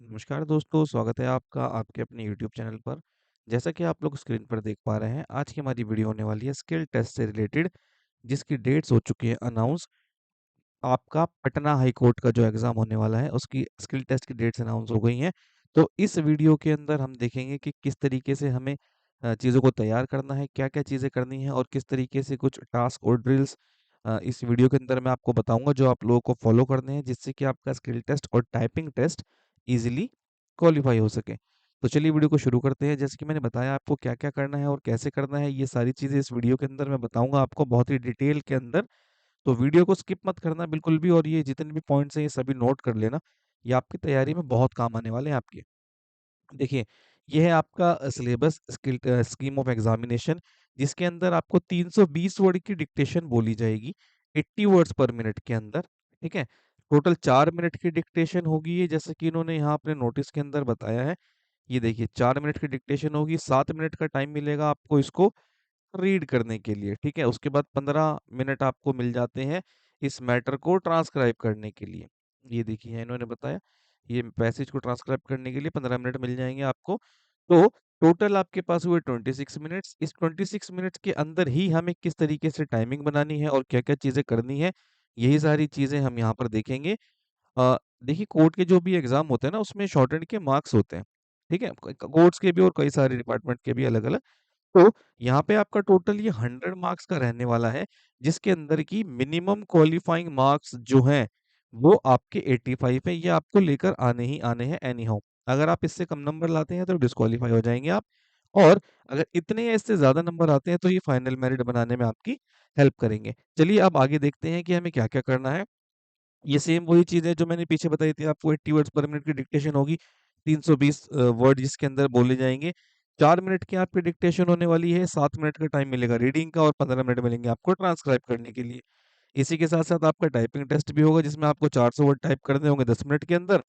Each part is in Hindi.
नमस्कार दोस्तों, स्वागत है आपका आपके अपने यूट्यूब चैनल पर। जैसा कि आप लोग स्क्रीन पर देख पा रहे हैं, आज की हमारी वीडियो होने वाली है स्किल टेस्ट से रिलेटेड, जिसकी डेट्स हो चुकी है अनाउंस। आपका पटना हाई कोर्ट का जो एग्ज़ाम होने वाला है, उसकी स्किल टेस्ट की डेट्स अनाउंस हो गई हैं। तो इस वीडियो के अंदर हम देखेंगे कि किस तरीके से हमें चीज़ों को तैयार करना है, क्या-क्या चीज़ें करनी हैं और किस तरीके से कुछ टास्क और ड्रिल्स इस वीडियो के अंदर मैं आपको बताऊँगा, जो आप लोगों को फॉलो करने हैं, जिससे कि आपका स्किल टेस्ट और टाइपिंग टेस्ट ईज़िली क्वालीफाई हो सके। तो चलिए वीडियो को शुरू करते हैं। जैसे कि मैंने बताया आपको क्या-क्या करना है और कैसे करना है, ये सारी चीज़ें इस वीडियो के अंदर मैं बताऊँगा आपको बहुत ही डिटेल के अंदर। तो वीडियो को स्किप मत करना बिल्कुल भी, और ये जितने भी पॉइंट्स हैं ये सभी नोट कर लेना। ये आपकी तैयारी में बहुत काम आने वाले हैं आपके। देखिए, ये है आपका सिलेबस स्कीम ऑफ एग्ज़ामिनेशन, जिसके अंदर आपको 320 वर्ड की डिक्टेशन बोली जाएगी, 80 वर्ड्स पर मिनट के अंदर, ठीक है? टोटल 4 मिनट की डिक्टेशन होगी ये, जैसे कि इन्होंने यहाँ अपने नोटिस के अंदर बताया है। ये देखिए 4 मिनट की डिक्टेशन होगी, 7 मिनट का टाइम मिलेगा आपको इसको रीड करने के लिए, ठीक है? उसके बाद 15 मिनट आपको मिल जाते हैं इस मैटर को ट्रांसक्राइब करने के लिए। ये देखिए इन्होंने बताया, ये पैसेज को ट्रांसक्राइब करने के लिए 15 मिनट मिल जाएँगे आपको। तो टोटल आपके पास हुए 26 मिनट्स। इस 26 मिनट्स के अंदर ही हमें किस तरीके से टाइमिंग बनानी है और क्या-क्या चीज़ें करनी है, यही सारी चीज़ें हम यहाँ पर देखेंगे। देखिए कोर्ट के जो भी एग्ज़ाम होते हैं ना, उसमें शॉर्टहैंड के मार्क्स होते हैं, ठीक है? क कोर्ट्स के भी और कई सारे डिपार्टमेंट के भी अलग-अलग। तो यहाँ पे आपका टोटल ये 100 मार्क्स का रहने वाला है, जिसके अंदर की मिनिमम क्वालीफाइंग मार्क्स जो हैं, वो आपके 85 हैं, ये आपको लेकर आने ही आने हैं एनी हाउ। अगर आप इससे कम नंबर लाते हैं तो डिस्क्वालीफाई हो जाएँगे आप, और अगर इतने या इससे ज़्यादा नंबर आते हैं तो ये फाइनल मेरिट बनाने में आपकी हेल्प करेंगे। चलिए अब आगे देखते हैं कि हमें क्या-क्या करना है। ये सेम वही चीज़ है जो मैंने पीछे बताई थी आपको, 80 वर्ड्स पर मिनट की डिक्टेशन होगी, 320 वर्ड जिसके अंदर बोले जाएँगे। 4 मिनट की आपकी डिक्टेशन होने वाली है, 7 मिनट का टाइम मिलेगा रीडिंग का और 15 मिनट मिलेंगे आपको ट्रांसक्राइब करने के लिए। इसी के साथ-साथ आपका टाइपिंग टेस्ट भी होगा, जिसमें आपको 400 वर्ड टाइप करने होंगे 10 मिनट के अंदर।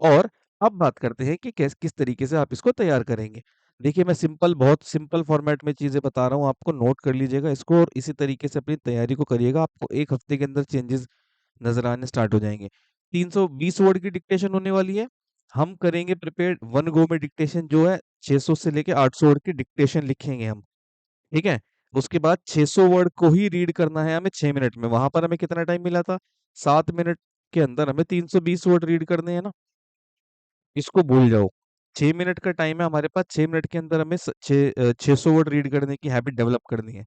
और अब बात करते हैं कि किस तरीके से आप इसको तैयार करेंगे। देखिए मैं बहुत सिंपल फॉर्मेट में चीज़ें बता रहा हूँ आपको, नोट कर लीजिएगा इसको और इसी तरीके से अपनी तैयारी को करिएगा। आपको 1 हफ्ते के अंदर चेंजेज़ नज़र आने स्टार्ट हो जाएँगे। 320 वर्ड की डिक्टेशन होने वाली है। हम करेंगे प्रिपेयर्ड वन गो में, डिक्टेशन जो है 600 से लेके 800 वर्ड की डिक्टेशन लिखेंगे हम, ठीक है? उसके बाद 600 वर्ड को ही रीड करना है हमें 6 मिनट में। वहाँ पर हमें कितना टाइम मिला था? 7 मिनट के अंदर हमें 320 वर्ड रीड करने हैं ना, इसको भूल जाओ। 6 मिनट का टाइम है हमारे पास, 6 मिनट के अंदर हमें 600 वर्ड रीड करने की हैबिट डेवलप करनी है।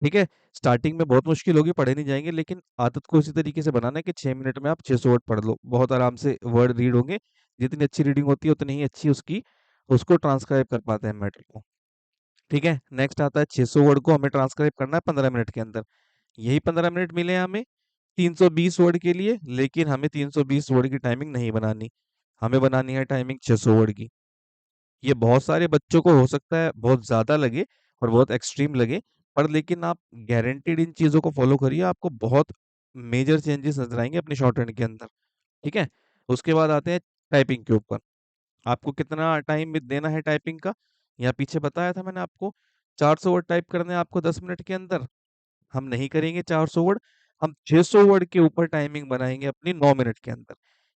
ठीक है? स्टार्टिंग में बहुत मुश्किल होगी, पढ़े नहीं जाएँगे, लेकिन आदत को इसी तरीके से बनाना है कि 6 मिनट में आप 600 वर्ड पढ़ लो। बहुत आराम से वर्ड रीड होंगे। जितनी अच्छी रीडिंग होती है, उतनी ही अच्छी उसको ट्रांसक्राइब कर पाते हैं मैटर को। ठीक है? नेक्स्ट आता है 600 वर्ड को हमें ट्रांसक्राइब करना है 15 मिनट के अंदर। यही 15 मिनट मिले हैं हमें 320 वर्ड के लिए, लेकिन हमें 320 वर्ड की टाइमिंग नहीं बनानी। हमें बनानी है टाइमिंग 600 वर्ड की। ये बहुत सारे बच्चों को हो सकता है बहुत ज़्यादा लगे और बहुत एक्सट्रीम लगे, पर लेकिन आप गारंटीड इन चीज़ों को फ़ॉलो करिए, आपको बहुत मेजर चेंजेस नज़र आएँगे अपनी शॉर्टहैंड के अंदर, ठीक है? उसके बाद आते हैं टाइपिंग के ऊपर। आपको कितना टाइम देना है टाइपिंग का? यहाँ पीछे बताया था मैंने आपको, 400 वर्ड टाइप करने हैं आपको 10 मिनट के अंदर। हम नहीं करेंगे 400 वर्ड, हम 600 वर्ड के ऊपर टाइमिंग बनाएँगे अपनी 9 मिनट के अंदर,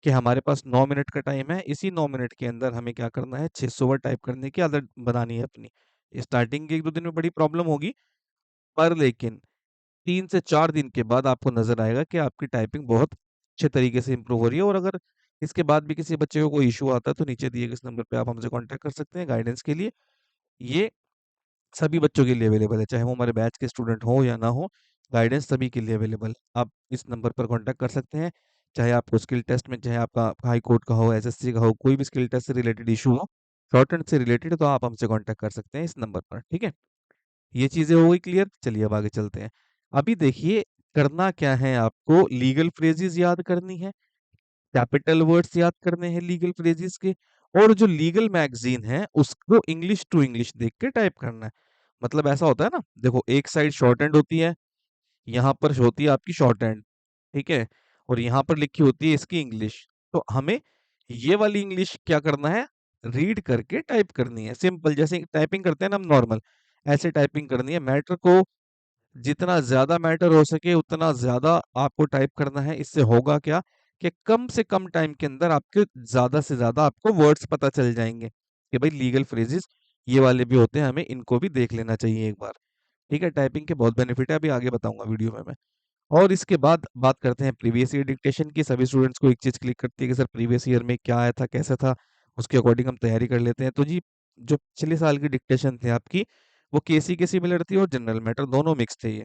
कि हमारे पास 9 मिनट का टाइम है, इसी 9 मिनट के अंदर हमें क्या करना है, 600 वर्ड टाइप करने की आदत बनानी है अपनी। स्टार्टिंग के 1-2 दिन में बड़ी प्रॉब्लम होगी, पर लेकिन 3 से 4 दिन के बाद आपको नज़र आएगा कि आपकी टाइपिंग बहुत अच्छे तरीके से इम्प्रूव हो रही है। और अगर इसके बाद भी किसी बच्चे को कोई इश्यू आता है, तो नीचे दिए गए इस नंबर पे आप हमसे कॉन्टैक्ट कर सकते हैं गाइडेंस के लिए। ये सभी बच्चों के लिए अवेलेबल है, चाहे वो हमारे बैच के स्टूडेंट हों या ना हों, गाइडेंस सभी के लिए अवेलेबल है। आप इस नंबर पर कॉन्टैक्ट कर सकते हैं, चाहे आपको स्किल टेस्ट में, चाहे आपका हाई कोर्ट का हो, एसएससी का हो, कोई भी स्किल टेस्ट से रिलेटेड इश्यू हो, शॉर्टहैंड से रिलेटेड, तो आप हमसे कॉन्टैक्ट कर सकते हैं इस नंबर पर, ठीक है? ये चीज़ें हो गई क्लियर, चलिए अब आगे चलते हैं। अभी देखिए करना क्या है आपको, लीगल फ्रेजेज़ याद करनी है, कैपिटल वर्ड्स याद करने हैं लीगल फ्रेजेज़ के, और जो लीगल मैगज़ीन है उसको इंग्लिश टू इंग्लिश देख के टाइप करना है। मतलब ऐसा होता है ना, देखो एक साइड शॉर्ट हैंड होती है, यहाँ पर होती है आपकी शॉर्ट हैंड, ठीक है? और यहाँ पर लिखी होती है इसकी इंग्लिश। तो हमें ये वाली इंग्लिश क्या करना है, रीड करके टाइप करनी है। सिंपल जैसे टाइपिंग करते हैं ना हम नॉर्मल, ऐसे टाइपिंग करनी है। मैटर को जितना ज़्यादा मैटर हो सके उतना ज़्यादा आपको टाइप करना है। इससे होगा क्या, कि कम से कम टाइम के अंदर आपके ज़्यादा से ज़्यादा आपको वर्ड्स पता चल जाएँगे, कि भाई लीगल फ्रेजेस ये वाले भी होते हैं, हमें इनको भी देख लेना चाहिए एक बार। ठीक है, टाइपिंग के बहुत बेनिफिट है, अभी आगे बताऊँगा वीडियो में मैं। और इसके बाद बात करते हैं प्रीवियस ईयर डिक्टेशन की। सभी स्टूडेंट्स को एक चीज़ क्लिक करती है कि सर प्रीवियस ईयर में क्या आया था, कैसा था, उसके अकॉर्डिंग हम तैयारी कर लेते हैं। तो जी, जो पिछले साल की डिक्टेशन थी आपकी, वो केसी के सिमिलर थी और जनरल मैटर दोनों मिक्स थे ये।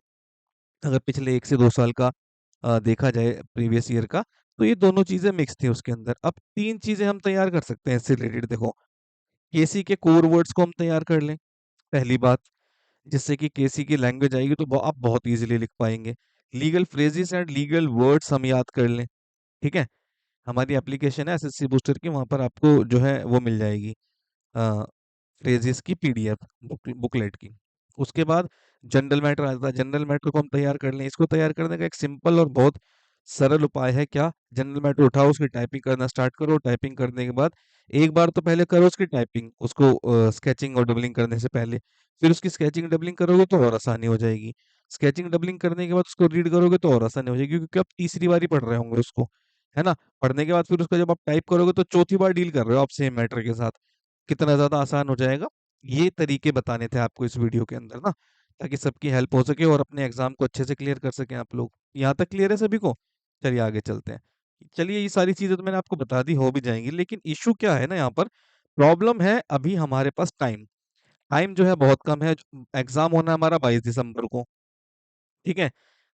अगर पिछले 1 से 2 साल का देखा जाए प्रीवियस ईयर का, तो ये दोनों चीज़ें मिक्स थी उसके अंदर। अब 3 चीज़ें हम तैयार कर सकते हैं इससे रिलेटेड, देखो, केसी के कोर वर्ड्स को हम तैयार कर लें, पहली बात, जिससे कि केसी की लैंग्वेज आएगी तो आप बहुत ईज़िली लिख पाएँगे। Legal phrases and legal words हम याद कर लें, ठीक है? हमारी एप्लीकेशन है एसएससी बूस्टर की, वहाँ पर आपको जो है वो मिल जाएगी फ्रेजेस की पीडीएफ, बुकलेट की। उसके बाद जनरल मैटर आता है, जनरल मैटर को हम तैयार कर लें। इसको तैयार करने का एक सिंपल और बहुत सरल उपाय है, क्या? जनरल मैटर उठाओ, उसकी टाइपिंग करना स्टार्ट करो। टाइपिंग करने के बाद एक बार तो पहले करो उसकी टाइपिंग, उसको स्केचिंग और डबलिंग करने से पहले। फिर उसकी स्केचिंग डबलिंग करोगे तो और आसानी हो जाएगी। स्केचिंग डबलिंग करने के बाद उसको रीड करोगे तो और आसानी हो जाएगी, क्योंकि आप तीसरी बार ही पढ़ रहे होंगे उसको, है ना? पढ़ने के बाद फिर उसको जब आप टाइप करोगे तो चौथी बार डील कर रहे हो आप सेम मैटर के साथ। कितना ज़्यादा आसान हो जाएगा। ये तरीके बताने थे आपको इस वीडियो के अंदर ना, ताकि सबकी हेल्प हो सके और अपने एग्जाम को अच्छे से क्लियर कर सकें आप लोग। यहाँ तक क्लियर है सभी को? चलिए आगे चलते हैं। चलिए, ये सारी चीज़ें तो मैंने आपको बता दी, हो भी जाएँगी, लेकिन इश्यू क्या है ना यहाँ पर, प्रॉब्लम है अभी हमारे पास टाइम। टाइम जो है बहुत कम है, एग्ज़ाम होना है हमारा 22 दिसंबर को, ठीक है?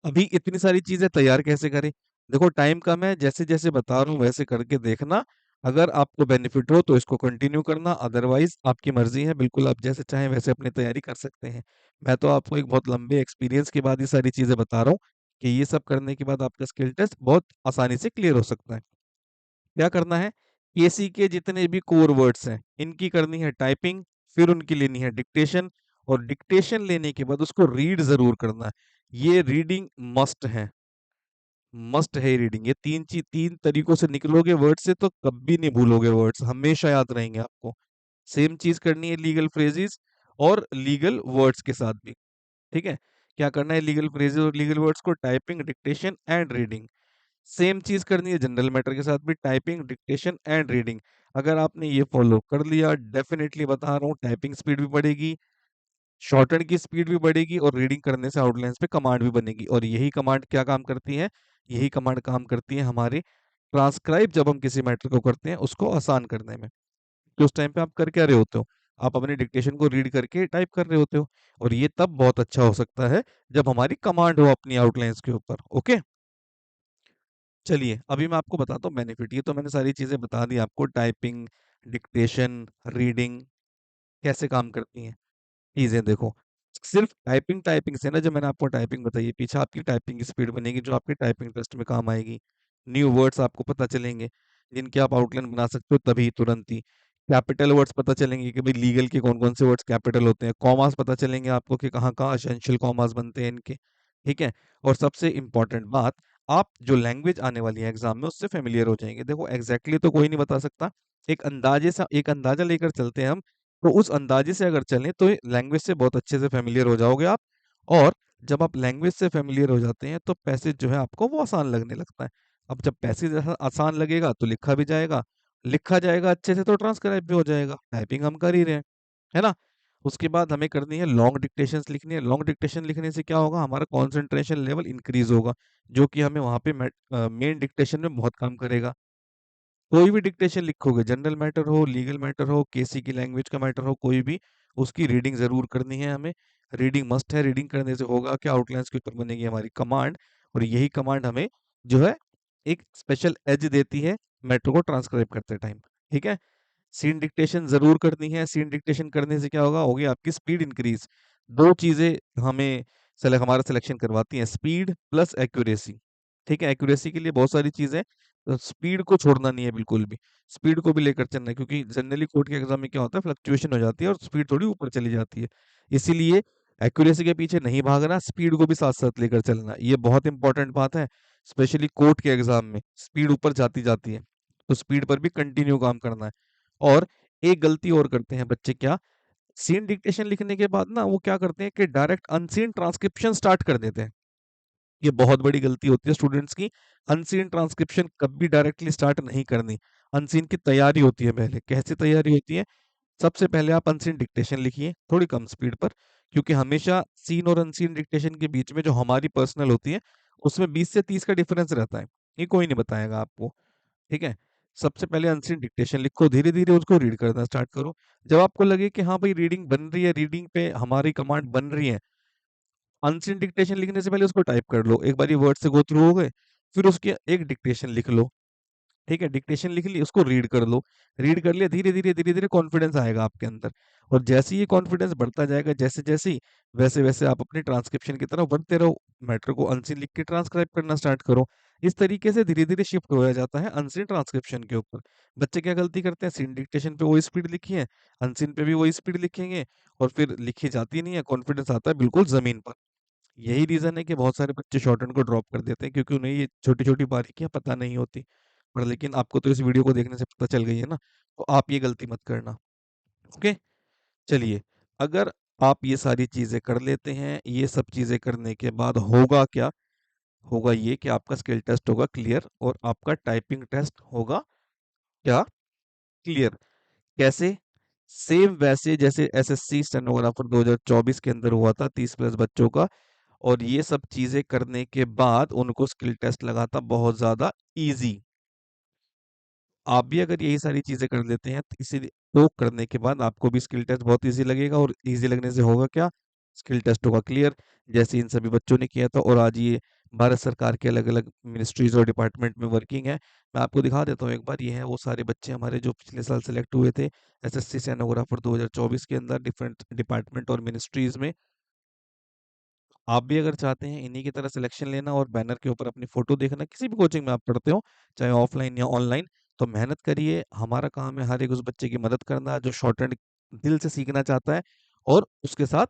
अभी इतनी सारी चीज़ें तैयार कैसे करें? देखो, टाइम कम है, जैसे-जैसे बता रहा हूँ वैसे करके देखना। अगर आपको बेनिफिट हो तो इसको कंटिन्यू करना, अदरवाइज़ आपकी मर्ज़ी है, बिल्कुल आप जैसे चाहें वैसे अपनी तैयारी कर सकते हैं। मैं तो आपको एक बहुत लंबे एक्सपीरियंस के बाद ये सारी चीज़ें बता रहा हूँ, कि ये सब करने के बाद आपका स्किल टेस्ट बहुत आसानी से क्लियर हो सकता है। क्या करना है? केसी के जितने भी कोर वर्ड्स हैं, इनकी करनी है टाइपिंग, फिर उनकी लेनी है डिक्टेशन, और डिक्टेशन लेने के बाद उसको रीड ज़रूर करना है। ये रीडिंग मस्ट है रीडिंग। ये 3 तरीकों से निकलोगे वर्ड से तो कभी नहीं भूलोगे, वर्ड्स हमेशा याद रहेंगे आपको। सेम चीज़ करनी है लीगल फ्रेजेस और लीगल वर्ड्स के साथ भी, ठीक है? क्या करना है लीगल फ्रेजेस और लीगल वर्ड्स को? Typing, dictation and reading. Same चीज़ करनी है जनरल मैटर के साथ भी, टाइपिंग, डिक्टेशन एंड रीडिंग। अगर आपने ये फॉलो कर लिया, डेफिनिटली बता रहा हूँ, टाइपिंग स्पीड भी बढ़ेगी, शॉर्टहैंड की स्पीड भी बढ़ेगी और रीडिंग करने से आउटलाइन्स पे कमांड भी बनेगी। और यही कमांड क्या काम करती है? यही कमांड काम करती है हमारे ट्रांसक्राइब, जब हम किसी मैटर को करते हैं उसको आसान करने में। तो उस टाइम पे आप कर क्या रहे होते हो? आप अपने डिक्टेशन को रीड करके टाइप कर रहे होते हो, और ये तब बहुत अच्छा हो सकता है जब हमारी कमांड हो अपनी आउटलाइन्स के ऊपर। ओके, चलिए अभी मैं आपको बताता हूँ बेनिफिट। ये तो मैंने सारी चीज़ें बता दी आपको, टाइपिंग, डिक्टेशन, रीडिंग कैसे काम करती हैं। चीज़ें देखो, सिर्फ टाइपिंग टाइपिंग से ना, जो मैंने आपको टाइपिंग बताई है, पीछे आपकी टाइपिंग की स्पीड बनेगी, जो आपके टाइपिंग टेस्ट में काम आएगी। न्यू वर्ड्स आपको पता चलेंगे, जिनके आप आउटलाइन बना सकते हो तभी, तुरंत ही। कैपिटल वर्ड्स पता चलेंगे कि भाई लीगल के कौन-कौन से वर्ड्स कैपिटल होते हैं। कॉमास पता चलेंगे आपको कि कहाँ-कहाँ एसेंशियल कॉमास बनते हैं इनके, ठीक है? और सबसे इम्पोर्टेंट बात, आप जो लैंग्वेज आने वाली है एग्ज़ाम में उससे फ़ैमिलियर हो जाएँगे। देखो, एग्ज़ैक्टली तो कोई नहीं बता सकता, एक अंदाज़ा लेकर चलते हैं हम, तो उस अंदाजे से अगर चलें तो लैंग्वेज से बहुत अच्छे से फ़ैमिलियर हो जाओगे आप। और जब आप लैंग्वेज से फ़ैमिलियर हो जाते हैं तो पैसेज जो है आपको वो आसान लगने लगता है। अब जब पैसेज आसान लगेगा तो लिखा जाएगा अच्छे से तो ट्रांसक्राइब भी हो जाएगा, टाइपिंग हम कर ही रहे हैं, है ना? उसके बाद हमें करनी है लॉन्ग डिक्टेशंस लिखनी है। लॉन्ग डिक्टेशन लिखने से क्या होगा? हमारा कॉन्सन्ट्रेशन लेवल इंक्रीज़ होगा, जो कि हमें वहाँ पे मेन डिक्टेशन में बहुत काम करेगा। कोई भी डिक्टेशन लिखोगे, जनरल मैटर हो, लीगल मैटर हो, केसी की लैंग्वेज का मैटर हो, कोई भी, उसकी रीडिंग ज़रूर करनी है हमें। रीडिंग मस्ट है, रीडिंग करने से होगा क्या? आउटलाइन्स के ऊपर बनेगी हमारी कमांड, और यही कमांड हमें जो है एक स्पेशल एज देती है मैटर को ट्रांसक्राइब करते टाइम, ठीक है? सीन डिक्टेशन ज़रूर करनी है। सीन डिक्टेशन करने से क्या होगा? होगी आपकी स्पीड इंक्रीज़। 2 चीज़ें हमें हमारा सिलेक्शन करवाती हैं, स्पीड प्लस एक्यूरेसी। ठीक है? एक्यूरेसी के लिए बहुत सारी चीज़ें, स्पीड को छोड़ना नहीं है बिल्कुल भी। स्पीड को भी लेकर चलना है, क्योंकि जनरली कोर्ट के एग्ज़ाम में क्या होता है, फ्लक्चुएशन हो जाती है और स्पीड थोड़ी ऊपर चली जाती है। इसीलिए एक्यूरेसी के पीछे नहीं भागना, स्पीड को भी साथ-साथ लेकर चलना। ये बहुत इंपॉर्टेंट बात है, स्पेशली कोर्ट के एग्ज़ाम में स्पीड ऊपर जाती जाती है, तो स्पीड पर भी कंटिन्यू काम करना है। और एक गलती और करते हैं बच्चे, क्या? सीन डिक्टेशन लिखने के बाद ना वो क्या करते हैं कि डायरेक्ट अनसीन ट्रांसक्रिप्शन स्टार्ट कर देते हैं। ये बहुत बड़ी गलती होती है स्टूडेंट्स की। अनसीन ट्रांसक्रिप्शन कभी डायरेक्टली स्टार्ट नहीं करनी। अनसीन की तैयारी होती है पहले। कैसे तैयारी होती है? सबसे पहले आप अनसीन डिक्टेशन लिखिए थोड़ी कम स्पीड पर, क्योंकि हमेशा सीन और अनसीन डिक्टेशन के बीच में जो हमारी पर्सनल होती है उसमें 20 से 30 का डिफरेंस रहता है। ये कोई नहीं बताएगा आपको। ठीक है? सबसे पहले अनसीन डिक्टेशन लिखो, धीरे धीरे उसको रीड करना स्टार्ट करो। जब आपको लगे कि हाँ भाई रीडिंग बन रही है, रीडिंग पे हमारी कमांड बन रही है, अनसीन डिक्टेशन लिखने से पहले उसको टाइप कर लो। एक बार ये वर्ड से गो थ्रू हो गए, फिर उसके एक डिक्टेशन लिख लो। ठीक है? डिक्टेशन लिख ली, उसको रीड कर लो। रीड कर लिया, धीरे-धीरे कॉन्फिडेंस आएगा आपके अंदर। और जैसे ही ये कॉन्फिडेंस बढ़ता जाएगा, जैसे-जैसे ही, वैसे-वैसे आप अपनी ट्रांसक्रिप्शन की तरफ बढ़ते रहो। मैटर को अनसीन लिख के ट्रांसक्राइब करना स्टार्ट करो। इस तरीके से धीरे-धीरे शिफ्ट होया जाता है अनसीन ट्रांसक्रिप्शन के ऊपर। बच्चे क्या गलती करते हैं, सीन डिक्टेशन पे वो स्पीड लिखी है, अनसीन पे भी वही स्पीड लिखेंगे और फिर लिखी जाती नहीं है, कॉन्फिडेंस आता है बिल्कुल ज़मीन पर। यही रीज़न है कि बहुत सारे बच्चे शॉर्टहैंड को ड्रॉप कर देते हैं, क्योंकि उन्हें ये छोटी-छोटी बारीकियाँ पता नहीं होती। पर लेकिन आपको तो इस वीडियो को देखने से पता चल गई है ना, तो आप ये गलती मत करना। ओके? चलिए, अगर आप ये सारी चीज़ें कर लेते हैं, ये सब चीज़ें करने के बाद होगा क्या? होगा ये कि आपका स्किल टेस्ट होगा क्लियर और आपका टाइपिंग टेस्ट होगा क्या? क्लियर। कैसे? सेम वैसे जैसे एसएससी स्टेनोग्राफर 2024 के अंदर हुआ था 30 प्लस बच्चों का। और ये सब चीज़ें करने के बाद उनको स्किल टेस्ट लगा था बहुत ज़्यादा ईज़ी। आप भी अगर यही सारी चीज़ें कर लेते हैं, तो इसी तो करने के बाद आपको भी स्किल टेस्ट बहुत ईज़ी लगेगा और ईज़ी लगने से होगा क्या? स्किल टेस्ट होगा क्लियर, जैसे इन सभी बच्चों ने किया था और आज ये भारत सरकार के अलग-अलग मिनिस्ट्रीज़ और डिपार्टमेंट में वर्किंग है। मैं आपको दिखा देता हूँ एक बार, ये हैं वो सारे बच्चे हमारे जो पिछले साल सेलेक्ट हुए थे एसएससी स्टेनोग्राफर 2024 के अंदर डिफरेंट डिपार्टमेंट और मिनिस्ट्रीज़ में। आप भी अगर चाहते हैं इन्हीं की तरह सिलेक्शन लेना और बैनर के ऊपर अपनी फ़ोटो देखना, किसी भी कोचिंग में आप पढ़ते हो, चाहे ऑफ़लाइन या ऑनलाइन, तो मेहनत करिए। हमारा काम है हर एक उस बच्चे की मदद करना जो शॉर्टहैंड दिल से सीखना चाहता है और उसके साथ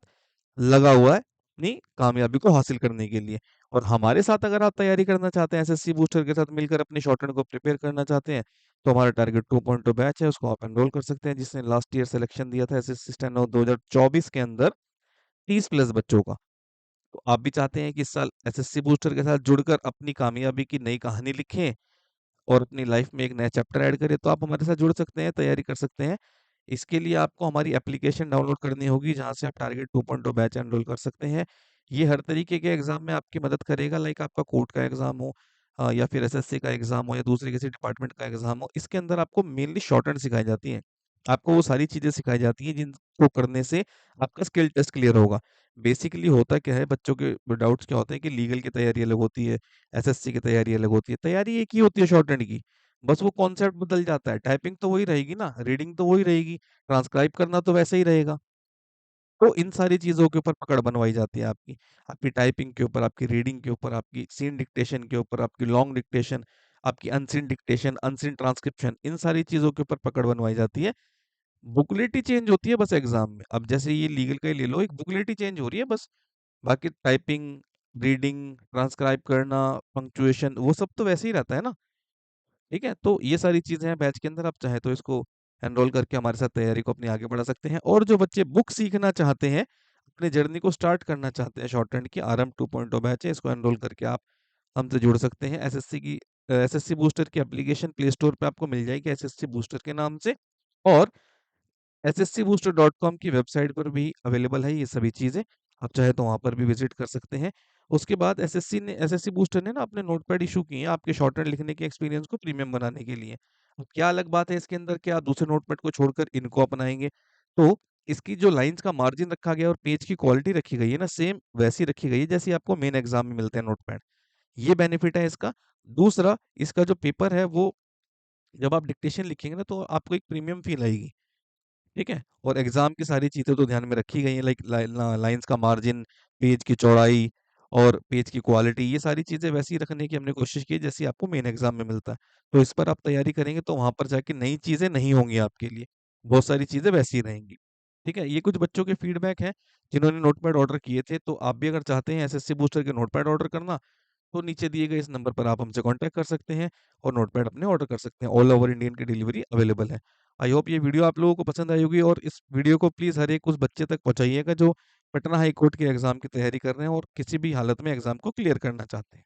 लगा हुआ है अपनी कामयाबी को हासिल करने के लिए। और हमारे साथ अगर आप तैयारी करना चाहते हैं, एसएससी बूस्टर के साथ मिलकर अपनी शॉर्टहैंड को प्रिपेयर करना चाहते हैं, तो हमारा टारगेट 2.0 बैच है, उसको आप एनरोल कर सकते हैं, जिसने लास्ट ईयर सिलेक्शन दिया था एसएससी स्टेनो 2024 के अंदर 30 प्लस बच्चों का। तो आप भी चाहते हैं कि इस साल एसएससी बूस्टर के साथ जुड़कर अपनी कामयाबी की नई कहानी लिखें और अपनी लाइफ में एक नया चैप्टर ऐड करें, तो आप हमारे साथ जुड़ सकते हैं, तैयारी कर सकते हैं। इसके लिए आपको हमारी एप्लीकेशन डाउनलोड करनी होगी, जहाँ से आप टारगेट 2.0 बैच एनरोल कर सकते हैं। ये हर तरीके के एग्ज़ाम में आपकी मदद करेगा, लाइक आपका कोर्ट का एग्ज़ाम हो या फिर एसएससी का एग्ज़ाम हो या दूसरे किसी डिपार्टमेंट का एग्ज़ाम हो। इसके अंदर आपको मेनली शॉर्टहैंड सिखाई जाती हैं। आपको वो सारी चीज़ें सिखाई जाती हैं जिनको करने से आपका स्किल टेस्ट क्लियर होगा। बेसिकली होता क्या है, बच्चों के डाउट्स क्या होते हैं कि लीगल की तैयारी अलग होती है, एसएससी की तैयारी अलग होती है। तैयारी एक ही होती है शॉर्टहैंड की, बस वो कॉन्सेप्ट बदल जाता है। टाइपिंग तो वही रहेगी ना, रीडिंग तो वही रहेगी, ट्रांसक्राइब करना तो वैसे ही रहेगा। तो इन सारी चीज़ों के ऊपर पकड़ बनवाई जाती है आपकी। आपकी टाइपिंग के ऊपर, आपकी रीडिंग के ऊपर, आपकी सीन डिक्टेशन के ऊपर, आपकी लॉन्ग डिक्टेशन, आपकी अनसीन डिक्टेशन, अनसीन ट्रांसक्रिप्शन, इन सारी चीज़ों के ऊपर पकड़ बनवाई जाती है। बुकलेट ही चेंज होती है बस एग्ज़ाम में। अब जैसे ये लीगल का ही ले लो, एक बुकलेट ही चेंज हो रही है बस। बाकी टाइपिंग, रीडिंग, ट्रांसक्राइब करना, पंक्चुएशन वो सब तो वैसे ही रहता है ना। ठीक है? तो ये सारी चीज़ें हैं बैच के अंदर, आप चाहें तो इसको एनरोल करके हमारे साथ तैयारी को अपनी आगे बढ़ा सकते हैं। और जो बच्चे बुक सीखना चाहते हैं, अपनी जर्नी को स्टार्ट करना चाहते हैं शॉर्टहैंड की, आरएम 2.0 बैच है, इसको एनरोल करके आप हमसे जुड़ सकते हैं। एसएससी बूस्टर की एप्लीकेशन प्ले स्टोर पे आपको मिल जाएगी एसएससी बूस्टर के नाम से। और sscbooster.com की वेबसाइट पर भी अवेलेबल है ये सभी चीज़ें। आप चाहे तो वहाँ पर भी विज़िट कर सकते हैं। उसके बाद एसएससी बूस्टर ने ना अपने नोटपैड इश्यू किए हैं आपके शॉर्टहैंड लिखने के एक्सपीरियंस को प्रीमियम बनाने के लिए। अब क्या अलग बात है इसके अंदर कि आप दूसरे नोटपैड को छोड़कर इनको अपनाएँगे, तो इसकी जो लाइन्स का मार्जिन रखा गया है और पेज की क्वालिटी रखी गई है ना, सेम वैसी रखी गई है जैसी आपको मेन एग्ज़ाम में मिलते हैं नोटपैड। ये बेनिफिट है इसका। दूसरा, इसका जो पेपर है वो जब आप डिक्टेशन लिखेंगे ना, तो आपको एक प्रीमियम फ़ील आएगी। ठीक है? और एग्ज़ाम की सारी चीज़ें तो ध्यान में रखी गई हैं, लाइक लाइन्स का मार्जिन, पेज की चौड़ाई और पेज की क्वालिटी, ये सारी चीज़ें वैसी ही रखने की हमने कोशिश की है जैसी आपको मेन एग्ज़ाम में मिलता है। तो इस पर आप तैयारी करेंगे तो वहाँ पर जाके नई चीज़ें नहीं होंगी आपके लिए, बहुत सारी चीज़ें वैसी ही रहेंगी। ठीक है? ये कुछ बच्चों के फीडबैक हैं जिन्होंने नोटपैड ऑर्डर किए थे, तो आप भी अगर चाहते हैं एसएससी बूस्टर के नोटपैड ऑर्डर करना, तो नीचे दिए गए इस नंबर पर आप हमसे कॉन्टैक्ट कर सकते हैं और नोटपैड अपने ऑर्डर कर सकते हैं। ऑल ओवर इंडियन की डिलीवरी अवेलेबल है। आई होप ये वीडियो आप लोगों को पसंद आई होगी और इस वीडियो को प्लीज़ हर एक उस बच्चे तक पहुँचाइएगा जो पटना हाई कोर्ट के एग्ज़ाम की तैयारी कर रहे हैं और किसी भी हालत में एग्ज़ाम को क्लियर करना चाहते हैं।